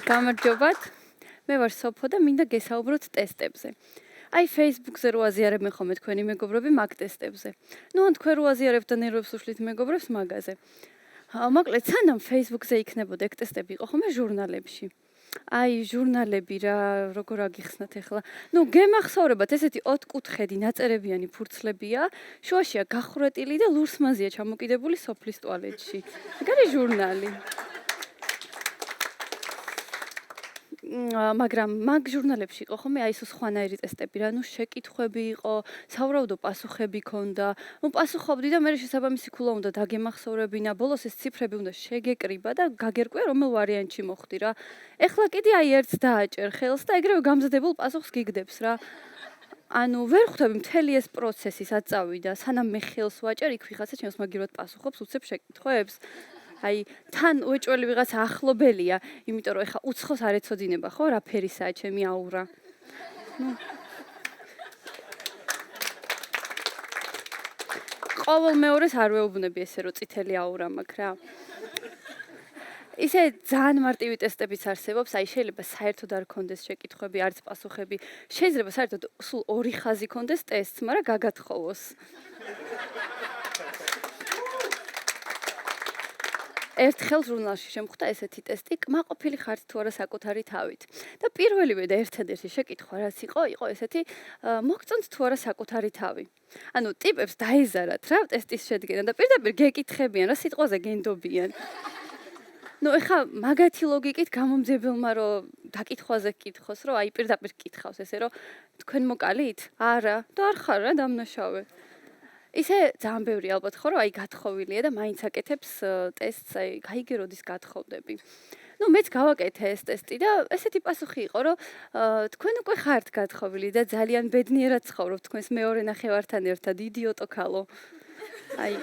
გამარჯობათ. მე ვარ სოფო და მინდა გესაუბროთ ტესტებზე. აი Facebook-ზე რო აზიარებენ ხოლმე თქვენი მეგობრები მაგ ტესტებზე. ნუ ან თქვენ რო აზიარებთ და ნერვებს უშლით მეგობრებს მაგაზე. მოკლედ, სანამ Facebook-ზე იქნებოდა ეგ ტესტები იყო ხოლმე ჟურნალებში. აი ჟურნალები რა, როგორ აგიხსნათ ახლა. ნუ გემახსოვრებათ, ესეთი ოთხკუთხედი ნაწერებიანი ფურცლებია, შუაშია გახურეტილი და ლურსმაზია ჩამოკიდებული სოფლის ტუალეტში. ეგ არის ჟურნალი. მაგრამ მაგ ჟურნალებში იყო ხოლმე აი ეს სხვანაირი ტესტები რა, ნუ შეკითხვები იყო, სავარაუდო პასუხები ქონდა. ნუ პასუხობდი და მე შესაბამისი ქულა უნდა დაგემახსოვრებინა, ბოლოს ეს ციფრები უნდა შეგეკრიბა და გაგერკვია რომელ ვარიანტში მოხვდი რა. ეხლა კიდე აი ერთს დააჭერ ხელს და ეგრევე გამზადებულ პასუხს გიგდებს რა. ანუ ვერ ხვდები მთელი ეს პროცესი საწავიდა, სანამ მე ხელს ვაჭერ, იქ ვიღაცა ჩემს მაგივრად პასუხობს, უცებ შეკითხვებს. აი თან უეჭველი ვიღაცა ახლობელია, იმიტომ რომ ეხა უცხოს არ ეცოდინება ხო, რა ფერისაა ჩემი აურა. ყოველ მეორეს არ ვეუბნები ესე რომ წითელი აურა მაქვს რა. ისე ძალიან მარტივი ტესტებიც არსებობს, აი შეიძლება საერთოდ არ ქონდეს შეკითხვები, არც პასუხები. შეიძლება საერთოდ სულ ორი ხაზი ქონდეს ტესტს, მაგრამ გაგათხოვოს. ერთხელ ჟურნალში შემხვდა ესეთი ტესტი, კმაყოფილი ხართ თუ არა საკუთარი თავით. და პირველივე და ერთადერთი შეკითხვა რაც იყო ესეთი, მოგწონთ თუ არა საკუთარი თავი. ანუ ტიპებს დაეზარათ რა ტესტის შედგენა და პირდაპირ გეკითხებიან რა სიტყვაზე გენდობიან. ნუ ეხა მაგათი ლოგიკით გამომძებელმა რომ დაკითხვაზე გკითხოს, რომ აი პირდაპირ გკითხავს ესე რომ თქვენ მოკალით? არა, და არ ხარ რა დამნაშავე. ისე ძალიან ბევრი ალბათ ხო რომ აი გათხოვილია და მაინც აკეთებს ტესტს, აი გაიგე როდის გათხოვდები. ნუ მეც გავაკეთე ეს ტესტი და ესეთი პასუხი იყო რომ თქვენ უკვე ხართ გათხოვილი და ძალიან ბედნიერად ცხოვრობთ თქვენს მეორე ნახევართან ერთად, იდიოტო ქალო. აი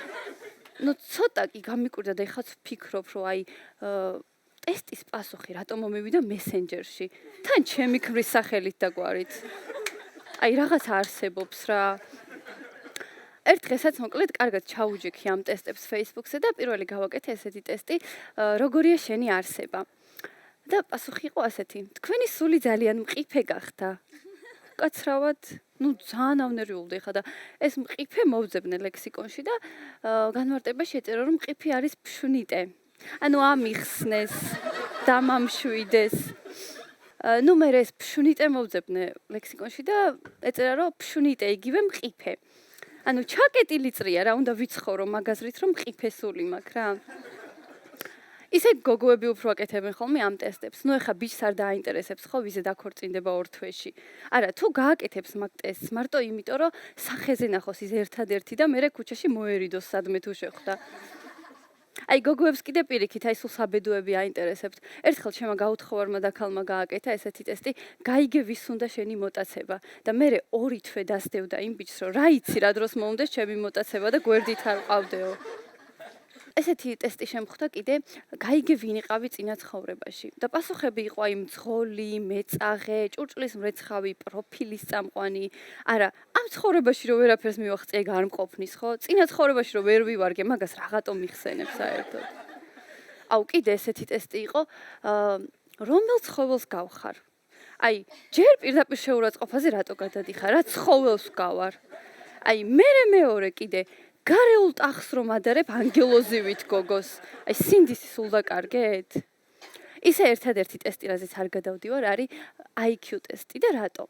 ნუ ცოტა კი გამიკვირდა და ეხაც ვფიქრობ რომ აი ტესტის პასუხი რატომ მომივიდა მესენჯერში? თან ჩემი ქმრის სახელით და გვარით. აი რაღაც არსებობს რა. ერთ დღესაც მოკლედ კარგად ჩაუჯექი ამ ტესტებს Facebook-ზე და პირველი გავაკეთე ესეთი ტესტი, როგორია შენი არსება. და პასუხი იყო ასეთი: თქვენი სული ძალიან მყიფე გახდა. კაცრავად, ნუ ძალიან ავნერიულდი ხა და ეს მყიფე მოვძებნე ლექსიკონში და განმარტებაში ეწერა რომ მყიფე არის ფშვნიტე. ანუ ამიხსნეს, დამამშვიდეს. ნუ მე ეს ფშვნიტე მოვძებნე ლექსიკონში და ეწერა რომ ფშვნიტე იგივე მყიფე. ანუ ჩაკეტილი წრია რა, უნდა ვიცხოვრო მაგაზრით რომ მყიფე სული მაქვს რა. ისე გოგოები უფრო აკეთებენ ხოლმე ამ ტესტებს. ნუ ეხა ბიჭს არ დააინტერესებს ხო ვიზე დაქორწინდება ორ თვეში. არა, თუ გააკეთებს მაგ ტესტს, მარტო იმიტომ რომ სახეზე ნახოს ის ერთადერთი და მერე ქუჩაში მოერიდოს სადმე თუ შეხვდა. აი გოგოებს კიდე პირიქით, აი სულ საბედოები აინტერესებთ. ერთხელ ჩემმა გაუთხოვარმა და ქალმა გააკეთა ესეთი ტესტი, გაიგე ვის უნდა შენი მოტაცება და მერე ორი თვე დასდევდა იმ ბიჭს, რომ რა იცი რა დროს მომდეს ჩემი მოტაცება და გვერდით არ ყავდეო. ესეთი ტესტი შემხვდა კიდე, გაიგე ვინ იყავი წინა ცხოვრებაში. და პასუხები იყო აი მძღოლი, მეწაღე, ჭურჭლის მრეცხავი, პროფილის წამყვანი. არა, ამ ცხოვრებაში რომ ვერაფერს მივახცე, ეგ არ მყოფნის ხო? წინა ცხოვრებაში რომ ვერ ვივარგე, მაგას რაღაცო მიხსენებ საერთოდ. აუ კიდე ესეთი ტესტი იყო, რომელ ცხოველს გავხარ? აი, ჯერ პირდაპირ შეურაცხყოფაზე რატო გადადიხარ? რა ცხოველს გავარ? აი, მეორე კიდე გარეულ ტახს რომ ადარებ ანგელოზივით გოგოს. აი სინდისი სულ დაკარგეთ? ისე ერთადერთი ტესტი რაზეც არ გადავდივარ არის IQ ტესტი და რატო?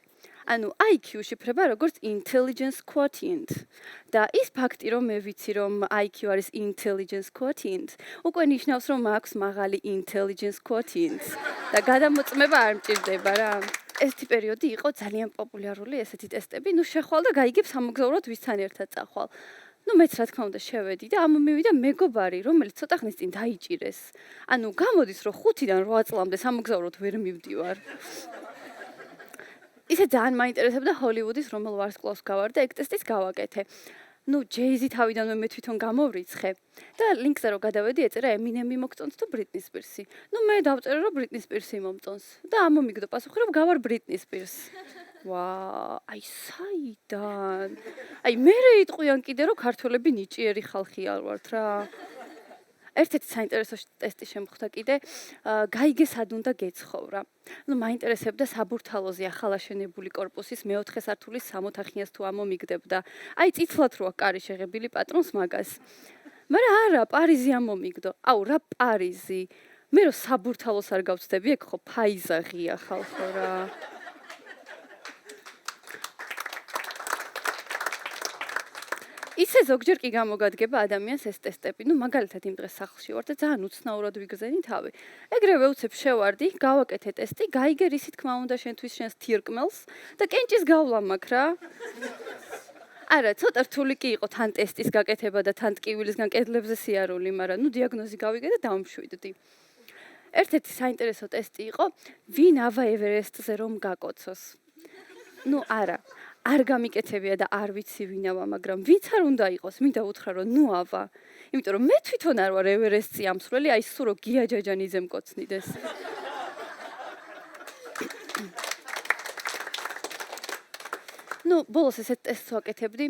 ანუ IQ შიფრება როგორც intelligence quotient. და ის ფაქტი რომ მე ვიცი რომ IQ არის intelligence quotient, უკვე ნიშნავს რომ მაქვს მაღალი intelligence quotient. და გადამოწმება არ მჭირდება რა. ესეთი პერიოდი იყო ძალიან პოპულარული ესეთი ტესტები, ნუ შეხვალ და გაიგებ სამოგზაუროდ ვისთან ერთად წახვალ. ნუ მეც რა თქმა უნდა შევედი და ამ მივიდა მეგობარი, რომელიც ცოტა ხნის წინ დაიჭირეს. ანუ გამოდის რომ 5-დან 8 წლამდე სამოგზაუროდ ვერ მივდივარ. ისე ძალიან მაინტერესებდა ჰოლივუდის რომელ ვარსკვლავს გავარ და ეგ ტესტიც გავაკეთე. ნუ ჯეიზი თავიდანვე მე თვითონ გამოვრიცხე და ლინკზე რო გადავედი ეწერა ემინემი მოგწონს თუ ბრიტნი სპირსი. ნუ მე დავწერე რომ ბრიტნი სპირსი მომწონს და ამომიგდო პასუხი რომ გავარ ბრიტნი სპირს. ვა, აი საიდან? აი მე იტყვიან კიდე რომ ქართველები ნიჭიერი ხალხი არ ვართ რა. ერთ-ერთი საინტერესო ტესტი შემხვდა კიდე, გაიგე სად უნდა გეცხოვრა. მაინტერესებდა საბურთალოზე ახალაშენებული კორპუსის მეოთხე სართულის 60-იანს თუ ამომიგდებდა. აი წითლად რო აქვს კარი შეღებილი პატრონს მაგას. მაგრამ არა, პარიზი ამომიგდო. აუ რა პარიზი? მე რო საბურთალოს არ გავწდები, ეგ ხო ფაიზაღია ხალხო რა. ისე ზოგჯერ კი გამოგადგება ადამიანს ეს ტესტები. მაგალითად იმ დღეს სახლში ვარ და ძალიან უცნაურად ვიგრძენი თავი. ეგრევე უცებ შევარდი, გავაკეთე ტესტი, გაიგე რისი თქმა უნდა შენთვის შენს თირკმელს და კენჭის გავლა მაქვს რა. არა, ცოტა რთული კი იყო თან ტესტის გაკეთება და თან ტკივილისგან კედლებზე სიარული, მაგრამ დიაგნოზი გავიგე და დავმშვიდდი. ერთ-ერთი საინტერესო ტესტი იყო, ვინ ავა ევერესტზე რომ გაკოცოს. არა. არ გამიკეთებია და არ ვიცი ვინავა, მაგრამ ვინც არ უნდა იყოს, მინდა უთხრა რომ ავა. იმიტომ რომ მე თვითონ არ ვარ ევერესტზე ამსვლელი, აი სულ რო გია ჯაჯანიძემ მკოცნიდეს. ბოლოს ესეთ ტესტს ვაკეთებდი,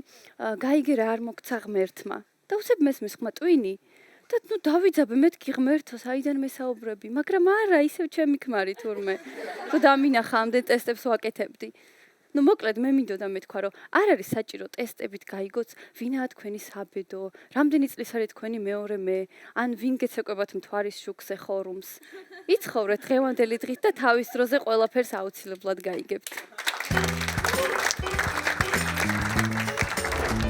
გაიგე რა არ მოგცა ღმერთმა. და უცებ მესმის ხმა ტვინი. და დავიძაბე მეთქი ღმერთო, საიდან მესაუბრები, მაგრამ არა, ისევ ჩემი ქმარი თურმე. თუ დამინახა ამდენ ტესტებს ვაკეთებდი. მოკლედ მე მინდოდა მეთქვა რომ არ არის საჭირო ტესტებით გაიგოც ვინაა თქვენი საბედო, რამდენი წლის არის თქვენი მეორე მე, ან ვინ გეცეკებათ მთვარის შუქს ეხორუმს. იცხოვრეთ დღევანდელი დღით და თავის დროზე ყველაფერს აუცილებლად გაიგებთ.